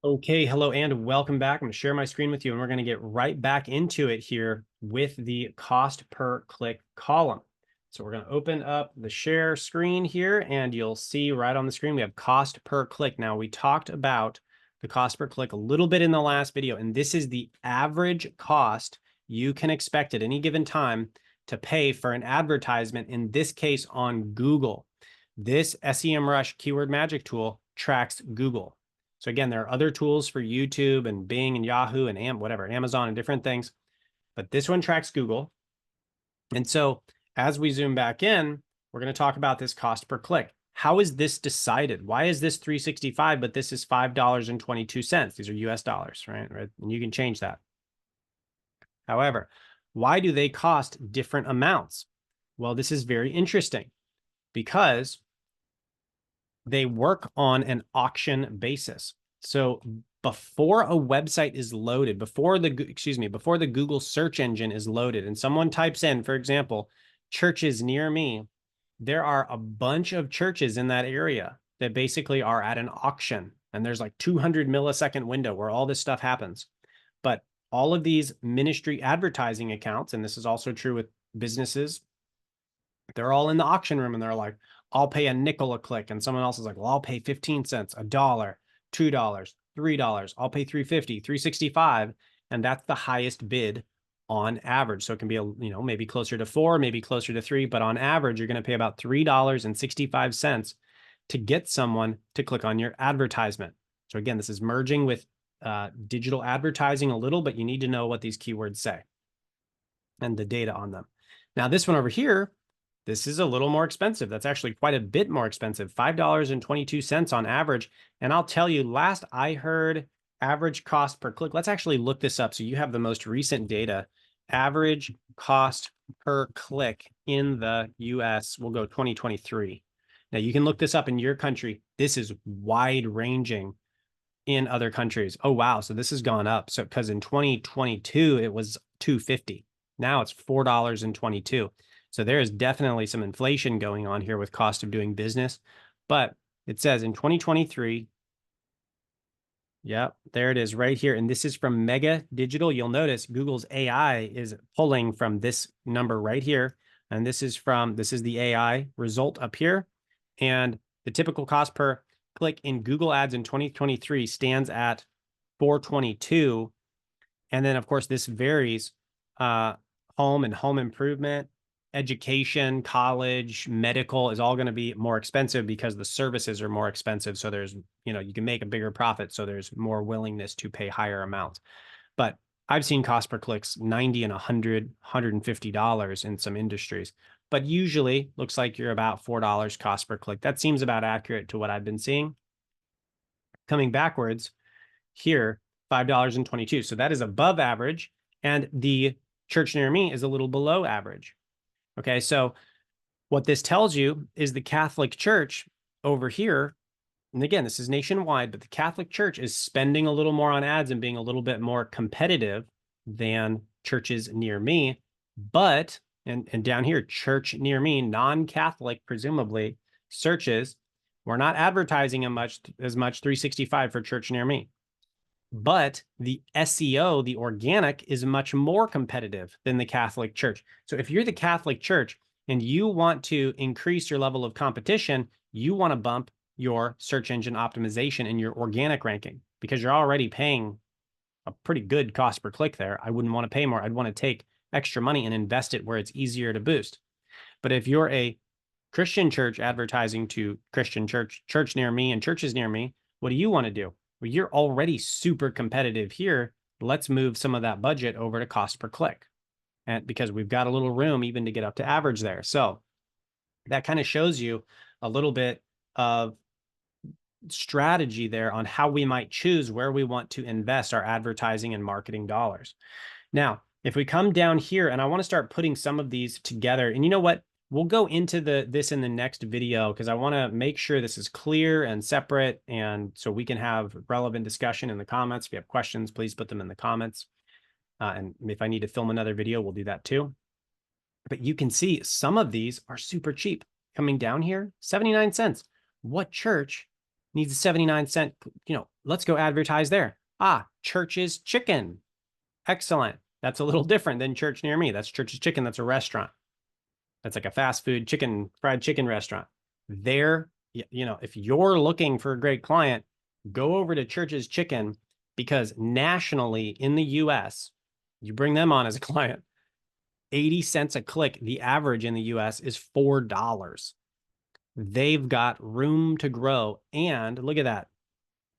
Okay, hello and welcome back. I'm going to share my screen with you and we're going to get right back into it here with the cost per click column. So we're going to open up the share screen here and you'll see right on the screen we have cost per click. Now we talked about the cost per click a little bit in the last video, and this is the average cost you can expect at any given time to pay for an advertisement, in this case on Google. This SEMrush Keyword Magic Tool tracks Google. So again, there are other tools for YouTube and Bing and Yahoo and Amazon and different things, but this one tracks Google. And so as we zoom back in, we're going to talk about this cost per click. How is this decided? Why is this 365, but this is $5.22? These are US dollars, right? And you can change that. However, why do they cost different amounts? Well, this is very interesting because they work on an auction basis. So before a website is loaded, before the Google search engine is loaded and someone types in, for example, churches near me, there are a bunch of churches in that area that basically are at an auction. And there's like 200 millisecond window where all this stuff happens. But all of these ministry advertising accounts, and this is also true with businesses, they're all in the auction room and they're like, I'll pay a nickel a click. And someone else is like, well, I'll pay 15 cents, $1, $2, $3. I'll pay 350, 365. And that's the highest bid on average. So it can be, maybe closer to 4, maybe closer to 3, but on average, you're going to pay about $3.65 to get someone to click on your advertisement. So again, this is merging with digital advertising a little, but you need to know what these keywords say and the data on them. Now, this one over here, this is a little more expensive. That's actually quite a bit more expensive, $5.22 on average. And I'll tell you, last I heard average cost per click, let's actually look this up so you have the most recent data. Average cost per click in the US, we'll go 2023. Now you can look this up in your country. This is wide ranging in other countries. Oh, wow. So this has gone up. So because in 2022, it was $2.50. Now it's $4.22. So there is definitely some inflation going on here with cost of doing business. But it says in 2023, yep, there it is right here. And this is from Mega Digital. You'll notice Google's AI is pulling from this number right here. And this is the AI result up here. And the typical cost per click in Google Ads in 2023 stands at $4.22. And then, of course, this varies. Home and home improvement, education, college, medical is all going to be more expensive because the services are more expensive. So there's, you can make a bigger profit. So there's more willingness to pay higher amounts. But I've seen cost per clicks $90 and $100, $150 in some industries. But usually looks like you're about $4 cost per click. That seems about accurate to what I've been seeing. Coming backwards here, $5.22. So that is above average. And the church near me is a little below average. Okay, so what this tells you is the Catholic Church over here, and again, this is nationwide, but the Catholic Church is spending a little more on ads and being a little bit more competitive than churches near me. But, and down here, church near me, non-Catholic, presumably, searches, we're not advertising as much 365 for church near me. But the SEO, the organic, is much more competitive than the Catholic Church. So if you're the Catholic Church and you want to increase your level of competition, you want to bump your search engine optimization and your organic ranking because you're already paying a pretty good cost per click there. I wouldn't want to pay more. I'd want to take extra money and invest it where it's easier to boost. But if you're a Christian church advertising to Christian church near me and churches near me, what do you want to do? Well, you're already super competitive here. Let's move some of that budget over to cost per click. And because we've got a little room even to get up to average there. So that kind of shows you a little bit of strategy there on how we might choose where we want to invest our advertising and marketing dollars. Now, if we come down here, and I want to start putting some of these together, and you know what? We'll go into this in the next video because I want to make sure this is clear and separate, and so we can have relevant discussion in the comments. If you have questions, please put them in the comments. And if I need to film another video, we'll do that too. But you can see some of these are super cheap. Coming down here, 79 cents. What church needs a 79-cent, let's go advertise there. Ah, Church's Chicken. Excellent. That's a little different than Church Near Me. That's Church's Chicken. That's a restaurant. That's like a fast food fried chicken restaurant. There, if you're looking for a great client, go over to Church's Chicken, because nationally in the US, you bring them on as a client, 80 cents a click. The average in the US is $4. They've got room to grow. And look at that,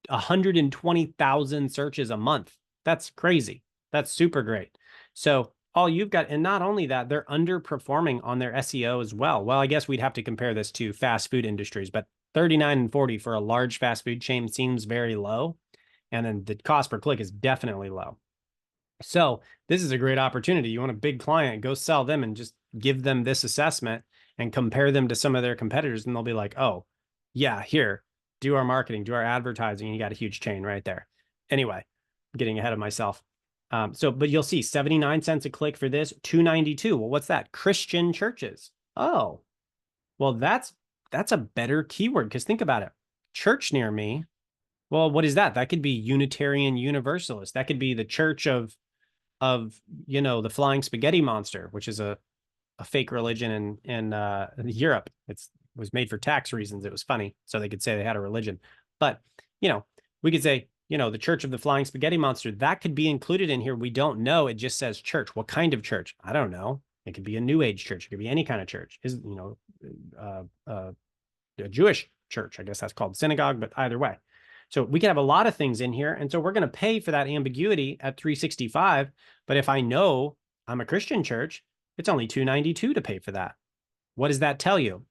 120,000 searches a month. That's crazy. That's super great. So all you've got, and not only that, they're underperforming on their SEO as well. Well, I guess we'd have to compare this to fast food industries, but 39 and 40 for a large fast food chain seems very low. And then the cost per click is definitely low. So this is a great opportunity. You want a big client, go sell them and just give them this assessment and compare them to some of their competitors. And they'll be like, oh, yeah, here, do our marketing, do our advertising. And you got a huge chain right there. Anyway, I'm getting ahead of myself. But you'll see 79 cents a click for this, 292. Well, what's that? Christian churches. Oh, well, that's a better keyword, because think about it. Church Near Me. Well, what is that? That could be Unitarian Universalist. That could be the church of the Flying Spaghetti Monster, which is a fake religion in Europe. It was made for tax reasons. It was funny, so they could say they had a religion. But we could say the Church of the Flying Spaghetti Monster. That could be included in here. We don't know. It just says church. What kind of church? I don't know. It could be a New Age church. It could be any kind of church. A Jewish church. I guess that's called synagogue. But either way. So we can have a lot of things in here. And so we're going to pay for that ambiguity at $365. But if I know I'm a Christian church, it's only $292 to pay for that. What does that tell you?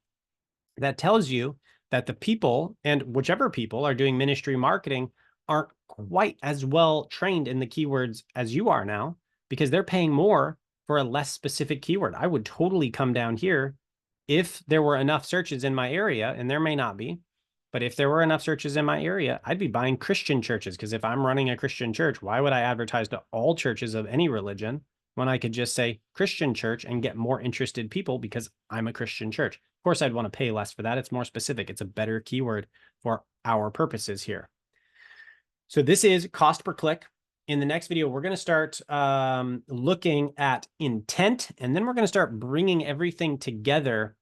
That tells you that the people, and whichever people are doing ministry marketing, aren't quite as well trained in the keywords as you are now, because they're paying more for a less specific keyword. I would totally come down here if there were enough searches in my area, and there may not be. But if there were enough searches in my area, I'd be buying Christian churches, because if I'm running a Christian church, why would I advertise to all churches of any religion when I could just say Christian church and get more interested people because I'm a Christian church? Of course, I'd want to pay less for that. It's more specific. It's a better keyword for our purposes here. So this is cost per click. In the next video, we're going to start looking at intent, and then we're going to start bringing everything together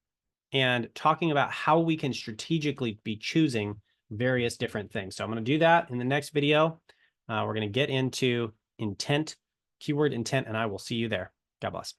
and talking about how we can strategically be choosing various different things. So I'm going to do that in the next video. We're going to get into intent, keyword intent, and I will see you there. God bless.